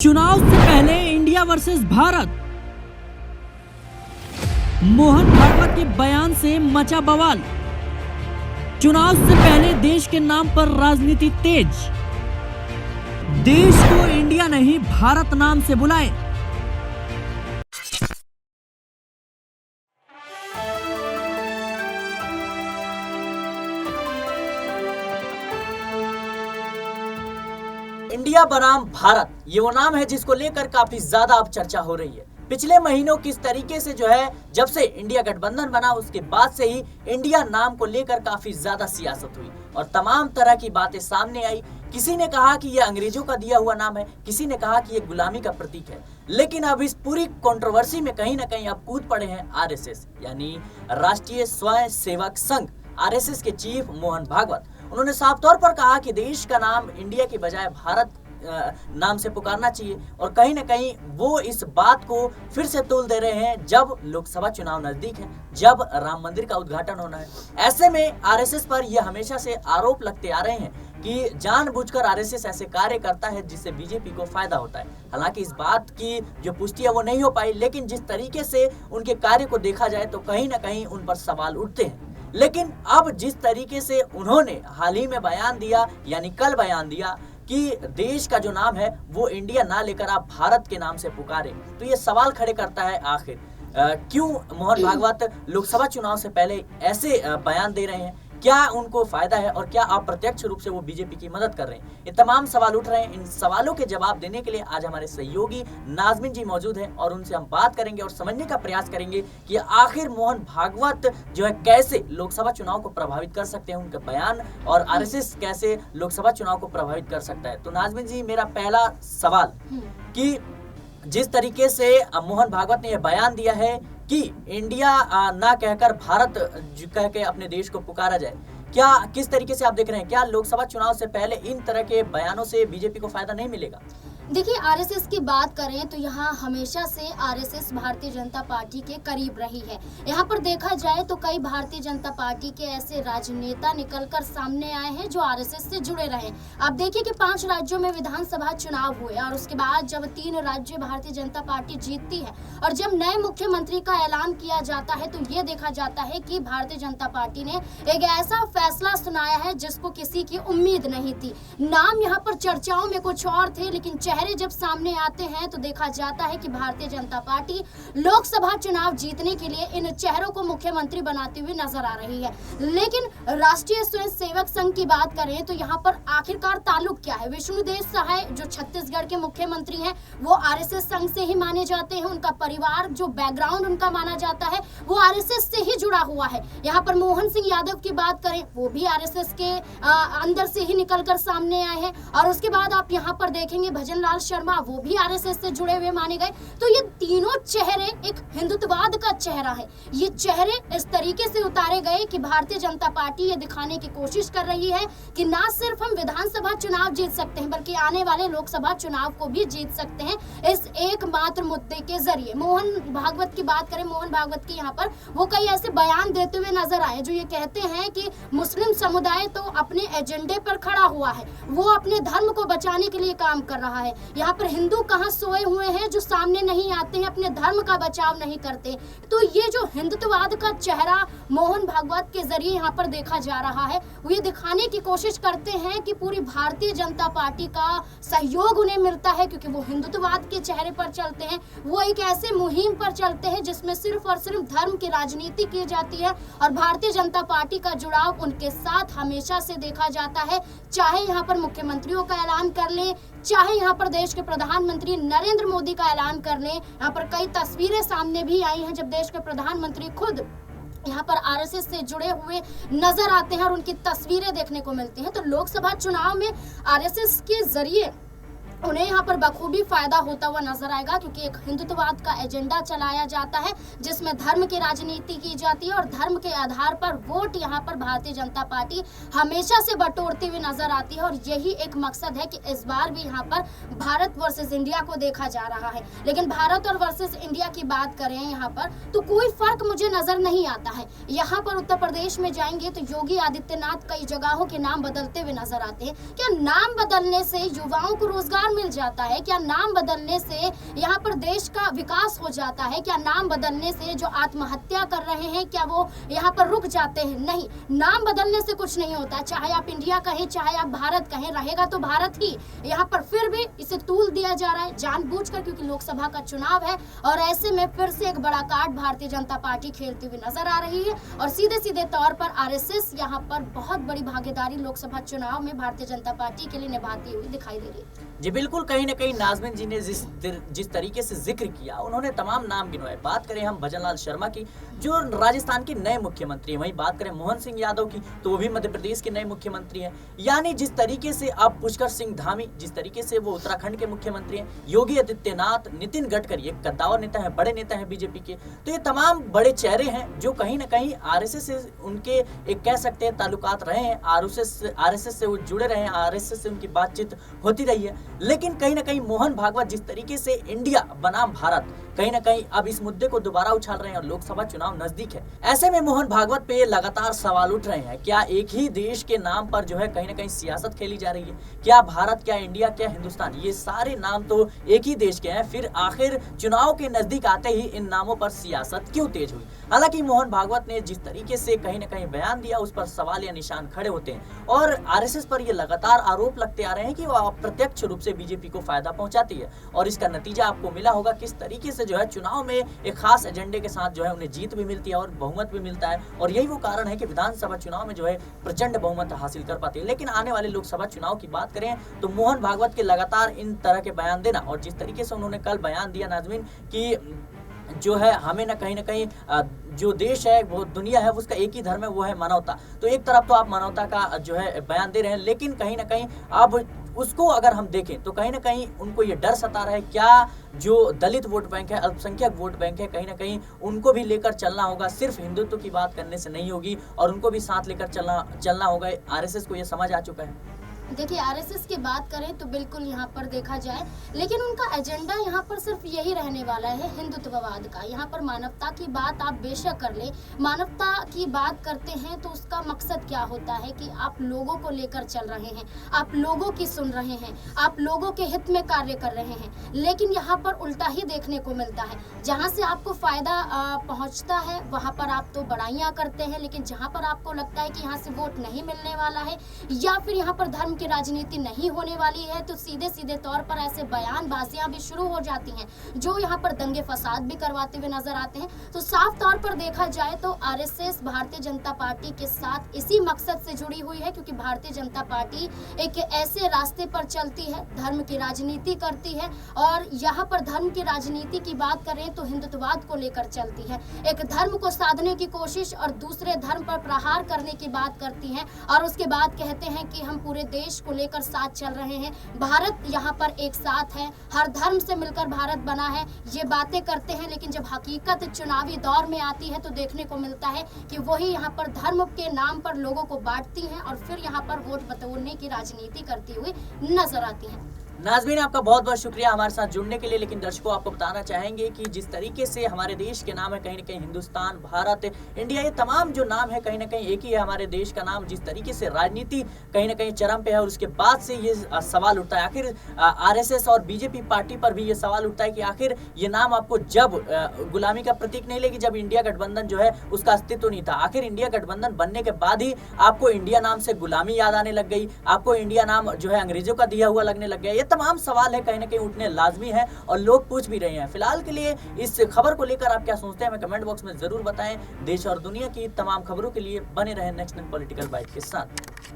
चुनाव से पहले इंडिया वर्सेस भारत, मोहन भागवत के बयान से मचा बवाल। चुनाव से पहले देश के नाम पर राजनीति तेज, देश को इंडिया नहीं भारत नाम से बुलाए। इंडिया बनाम भारत, ये वो नाम है जिसको लेकर काफी ज्यादा अब चर्चा हो रही है। पिछले महीनों किस तरीके से जब से इंडिया गठबंधन बना उसके बाद से ही इंडिया नाम को लेकर काफी ज्यादा सियासत हुई और तमाम तरह की बातें सामने आई। किसी ने कहा कि यह अंग्रेजों का दिया हुआ नाम है, किसी ने कहा कि यह गुलामी का प्रतीक है। लेकिन अब इस पूरी कंट्रोवर्सी में कहीं ना कहीं अब कूद पड़े हैं आरएसएस यानी राष्ट्रीय स्वयं सेवक संघ, आरएसएस के चीफ मोहन भागवत। उन्होंने साफ तौर पर कहा कि देश का नाम इंडिया के बजाय भारत नाम से पुकारना चाहिए और कहीं ना कहीं वो इस बात को फिर से तोल दे रहे हैं जब लोकसभा चुनाव नजदीक है, जब राम मंदिर का उद्घाटन होना है। ऐसे में आरएसएस पर यह हमेशा से आरोप लगते आ रहे हैं कि जानबूझकर आरएसएस ऐसे कार्य करता है जिससे बीजेपी को फायदा होता है। हालांकि इस बात की जो पुष्टि है वो नहीं हो पाई, लेकिन जिस तरीके से उनके कार्य को देखा जाए तो कहीं ना कहीं उन पर सवाल उठते हैं। लेकिन अब जिस तरीके से उन्होंने हाल ही में बयान दिया, यानी कल बयान दिया कि देश का जो नाम है वो इंडिया ना लेकर आप भारत के नाम से पुकारे, तो ये सवाल खड़े करता है आखिर क्यों मोहन भागवत लोकसभा चुनाव से पहले ऐसे बयान दे रहे हैं। क्या उनको फायदा है और क्या अप्रत्यक्ष रूप से वो बीजेपी की मदद कर रहे हैं? ये तमाम सवाल उठ रहे हैं। इन सवालों के जवाब देने के लिए आज हमारे सहयोगी नाजमीन जी मौजूद हैं और उनसे हम बात करेंगे और समझने का प्रयास करेंगे कि आखिर मोहन भागवत कैसे लोकसभा चुनाव को प्रभावित कर सकते हैं, उनका बयान, और आरएसएस कैसे लोकसभा चुनाव को प्रभावित कर सकता है। तो नाजमीन जी, मेरा पहला सवाल कि जिस तरीके से मोहन भागवत ने यह बयान दिया है कि इंडिया ना कहकर भारत कह के अपने देश को पुकारा जाए, क्या किस तरीके से आप देख रहे हैं? क्या लोकसभा चुनाव से पहले इन तरह के बयानों से बीजेपी को फायदा नहीं मिलेगा? देखिए, आरएसएस की बात करें तो यहाँ हमेशा से आरएसएस भारतीय जनता पार्टी के करीब रही है। यहाँ पर देखा जाए तो कई भारतीय जनता पार्टी के ऐसे राजनेता निकलकर सामने आए हैं जो आरएसएस से जुड़े रहे। आप देखिए कि 5 राज्यों में विधानसभा चुनाव हुए और उसके बाद जब 3 राज्य भारतीय जनता पार्टी जीतती है और जब नए मुख्यमंत्री का ऐलान किया जाता है तो ये देखा जाता है कि भारतीय जनता पार्टी ने एक ऐसा फैसला सुनाया है जिसको किसी की उम्मीद नहीं थी। नाम यहाँ पर चर्चाओं में कुछ और थे, लेकिन चेहरे जब सामने आते हैं तो देखा जाता है कि भारतीय जनता पार्टी लोकसभा चुनाव जीतने के लिए इन चेहरों को मुख्यमंत्री बनाती हुई नजर आ रही है। लेकिन राष्ट्रीय स्वयं सेवक संघ की बात करें तो यहाँ पर आखिरकार ताल्लुक क्या है? विष्णुदेव साय जो छत्तीसगढ़ के मुख्यमंत्री हैं वो आरएसएस संघ से ही माने जाते हैं। उनका परिवार, जो बैकग्राउंड उनका माना जाता है वो आरएसएस से ही जुड़ा हुआ है। यहाँ पर मोहन सिंह यादव की बात करें, वो भी आरएसएस के अंदर से ही निकलकर सामने आए हैं। और उसके बाद आप यहाँ पर देखेंगे भजन लाल शर्मा, वो भी आरएसएस से जुड़े हुए माने गए। तो ये तीनों चेहरे एक हिंदुत्ववाद का चेहरा है। ये चेहरे इस तरीके से उतारे गए कि भारतीय जनता पार्टी ये दिखाने की कोशिश कर रही है कि ना सिर्फ हम विधानसभा चुनाव जीत सकते हैं बल्कि आने वाले लोकसभा चुनाव को भी जीत सकते हैं इस एकमात्र मुद्दे के जरिए। मोहन भागवत की बात करें, मोहन भागवत के यहाँ पर वो कई ऐसे बयान देते हुए नजर आए जो ये कहते हैं कि मुस्लिम समुदाय तो अपने एजेंडे पर खड़ा हुआ है, वो अपने धर्म को बचाने के लिए काम कर रहा है। यहाँ पर हिंदू कहाँ सोए हुए हैं जो सामने नहीं आते हैं, अपने धर्म का बचाव नहीं करते। तो ये जो हिंदुत्ववाद का चेहरा मोहन भागवत के जरिए यहाँ पर देखा जा रहा है, वो ये दिखाने की कोशिश करते हैं कि पूरी भारतीय जनता पार्टी का सहयोग उन्हें मिलता है क्योंकि वो हिंदुत्ववाद के चेहरे पर चलते हैं। वो एक ऐसे मुहिम पर चलते हैं जिसमें सिर्फ और सिर्फ धर्म की राजनीति की जाती है और भारतीय जनता पार्टी का जुड़ाव उनके साथ हमेशा से देखा जाता है। चाहे यहाँ पर मुख्यमंत्रियों का ऐलान कर ले, चाहे यहाँ पर देश के प्रधानमंत्री नरेंद्र मोदी का ऐलान कर ले। यहाँ पर कई तस्वीरें सामने भी आई हैं जब देश के प्रधानमंत्री खुद यहाँ पर आरएसएस से जुड़े हुए नजर आते हैं और उनकी तस्वीरें देखने को मिलती हैं। तो लोकसभा चुनाव में आरएसएस के जरिए उन्हें यहाँ पर बखूबी फायदा होता हुआ नजर आएगा क्योंकि एक हिंदुत्ववाद का एजेंडा चलाया जाता है जिसमें धर्म की राजनीति की जाती है और धर्म के आधार पर वोट यहाँ पर भारतीय जनता पार्टी हमेशा से बटोरती हुई नजर आती है। और यही एक मकसद है कि इस बार भी यहाँ पर भारत वर्सेस इंडिया को देखा जा रहा है। लेकिन भारत और वर्सेस इंडिया की बात करें यहाँ पर तो कोई फर्क मुझे नजर नहीं आता है। यहाँ पर उत्तर प्रदेश में जाएंगे तो योगी आदित्यनाथ कई जगहों के नाम बदलते हुए नजर आते हैं। क्या नाम बदलने से युवाओं को रोजगार अधिकार मिल जाता है? क्या नाम बदलने से यहाँ पर देश का विकास हो जाता है? क्या नाम बदलने से जो आत्महत्या कर रहे हैं क्या वो यहाँ पर रुक जाते हैं? नहीं, नाम बदलने से कुछ नहीं होता। चाहे आप इंडिया कहें, चाहे आप भारत कहें, रहेगा तो भारत ही। यहाँ पर फिर भी इसे तूल दिया जा रहा है जानबूझकर, क्योंकि लोकसभा का चुनाव है और ऐसे में फिर से एक बड़ा कार्ड भारतीय जनता पार्टी खेलती हुई नजर आ रही है और सीधे सीधे तौर पर आरएसएस यहाँ पर बहुत बड़ी भागीदारी लोकसभा चुनाव में भारतीय जनता पार्टी के लिए निभाती हुई दिखाई दे रही है। जी बिल्कुल, कहीं ना कहीं नाज़मीन जी ने जिस तरीके से जिक्र किया, उन्होंने तमाम नाम गिनवाए। बात करें हम भजनलाल शर्मा की, जो राजस्थान के नए मुख्यमंत्री हैं, वहीं बात करें मोहन सिंह यादव की, तो वो भी मध्य प्रदेश के नए मुख्यमंत्री हैं। यानी जिस तरीके से अब पुष्कर सिंह धामी, जिस तरीके से वो उत्तराखंड के मुख्यमंत्री हैं, योगी आदित्यनाथ, नितिन गडकरी, एक कद्दावर नेता है, बड़े नेता हैं बीजेपी के, तो ये तमाम बड़े चेहरे हैं जो कहीं ना कहीं आरएसएस से उनके एक कह सकते हैं ताल्लुकात रहे हैं, आरएसएस से वो जुड़े रहे हैं, आरएसएस से उनकी बातचीत होती रही है। लेकिन कहीं ना कहीं मोहन भागवत जिस तरीके से इंडिया बनाम भारत, कहीं ना कहीं अब इस मुद्दे को दोबारा उछाल रहे हैं और लोकसभा चुनाव नजदीक है। ऐसे में मोहन भागवत पे लगातार सवाल उठ रहे हैं, क्या एक ही देश के नाम पर जो है कहीं ना कहीं सियासत खेली जा रही है? क्या भारत, क्या इंडिया, क्या हिंदुस्तान, ये सारे नाम तो एक ही देश के हैं, फिर आखिर चुनाव के नजदीक आते ही इन नामों पर सियासत क्यों तेज हुई? हालांकि मोहन भागवत ने जिस तरीके से कहीं ना कहीं बयान दिया, उस पर सवाल या निशान खड़े होते हैं और आरएसएस पर ये लगातार आरोप लगते आ रहे हैं कि वो अप्रत्यक्ष रूप से बीजेपी को फायदा पहुंचाती है और इसका नतीजा आपको मिला होगा किस तरीके से जो है चुनाव में एक खास एजेंडे के साथ जो है उन्हें जीत भी मिलती है और बहुमत भी मिलता है। और यही वो कारण है कि विधानसभा चुनाव में जो है प्रचंड बहुमत हासिल कर पाती है। लेकिन आने वाले लोकसभा चुनाव की बात करें तो मोहन भागवत के लगातार इन तरह के बयान देना और जिस तरीके से उन्होंने कल बयान दिया नाज़मीन कि जो है हमें ना कहीं जो देश है, वो दुनिया है, उसका एक ही धर्म है, वो है मानवता। तो एक तरफ तो आप मानवता का जो है बयान दे रहे हैं, लेकिन कहीं ना कहीं अब उसको अगर हम देखें तो कहीं ना कहीं उनको ये डर सता रहा है, क्या जो दलित वोट बैंक है, अल्पसंख्यक वोट बैंक है, कहीं ना कहीं उनको भी लेकर चलना होगा। सिर्फ हिंदुत्व की बात करने से नहीं होगी और उनको भी साथ लेकर चलना होगा। आरएसएस को ये समझ आ चुका है। देखिए, आरएसएस की बात करें तो बिल्कुल यहाँ पर देखा जाए, लेकिन उनका एजेंडा यहाँ पर सिर्फ यही रहने वाला है, हिंदुत्ववाद का। यहाँ पर मानवता की बात आप बेशक कर ले, मानवता की बात करते हैं तो उसका मकसद क्या होता है कि आप लोगों को लेकर चल रहे हैं, आप लोगों की सुन रहे हैं, आप लोगों के हित में कार्य कर रहे हैं। लेकिन यहाँ पर उल्टा ही देखने को मिलता है, जहाँ से आपको फायदा पहुँचता है वहाँ पर आप तो बड़ाइयाँ करते हैं, लेकिन जहाँ पर आपको लगता है कि यहाँ से वोट नहीं मिलने वाला है या फिर यहाँ पर धर्म की राजनीति नहीं होने वाली है, तो सीधे सीधे तौर पर ऐसे बयानबाजियां भी शुरू हो जाती हैं जो यहाँ पर दंगे फसाद भी करवाते हुए नजर आते हैं। तो साफ तौर पर देखा जाए तो आरएसएस भारतीय जनता पार्टी के साथ इसी मकसद से जुड़ी हुई है, क्योंकि भारतीय जनता पार्टी एक ऐसे रास्ते पर चलती है, धर्म की राजनीति करती है और यहाँ पर धर्म की राजनीति की बात करें तो हिंदुत्ववाद को लेकर चलती है। एक धर्म को साधने की कोशिश और दूसरे धर्म पर प्रहार करने की बात करती है और उसके बाद कहते हैं कि हम पूरे देश को लेकर साथ चल रहे हैं, भारत यहाँ पर एक साथ है, हर धर्म से मिलकर भारत बना है, ये बातें करते हैं। लेकिन जब हकीकत चुनावी दौर में आती है तो देखने को मिलता है कि वही यहाँ पर धर्म के नाम पर लोगों को बांटती हैं और फिर यहाँ पर वोट बटोरने की राजनीति करती हुई नजर आती हैं। नाज़मीन, आपका बहुत बहुत शुक्रिया हमारे साथ जुड़ने के लिए। लेकिन दर्शकों, आपको बताना चाहेंगे कि जिस तरीके से हमारे देश के नाम है, कहीं ना कहीं हिंदुस्तान, भारत, इंडिया, ये तमाम जो नाम है कहीं ना कहीं एक ही है हमारे देश का नाम। जिस तरीके से राजनीति कहीं ना कहीं चरम पे है और उसके बाद से ये सवाल उठता है, आखिर आरएसएस और बीजेपी पार्टी पर भी ये सवाल उठता है कि आखिर ये नाम आपको जब गुलामी का प्रतीक नहीं लेगी, जब इंडिया गठबंधन जो है उसका अस्तित्व नहीं था। आखिर इंडिया गठबंधन बनने के बाद ही आपको इंडिया नाम से गुलामी याद आने लग गई, आपको इंडिया नाम जो है अंग्रेजों का दिया हुआ लगने लग गया। ये तमाम सवाल है कहीं ना कहीं उठने लाजमी है और लोग पूछ भी रहे हैं। फिलहाल के लिए इस खबर को लेकर आप क्या सोचते हैं हमें कमेंट बॉक्स में जरूर बताएं। देश और दुनिया की तमाम खबरों के लिए बने रहें नेक्स्ट पॉलिटिकल बाइट के साथ।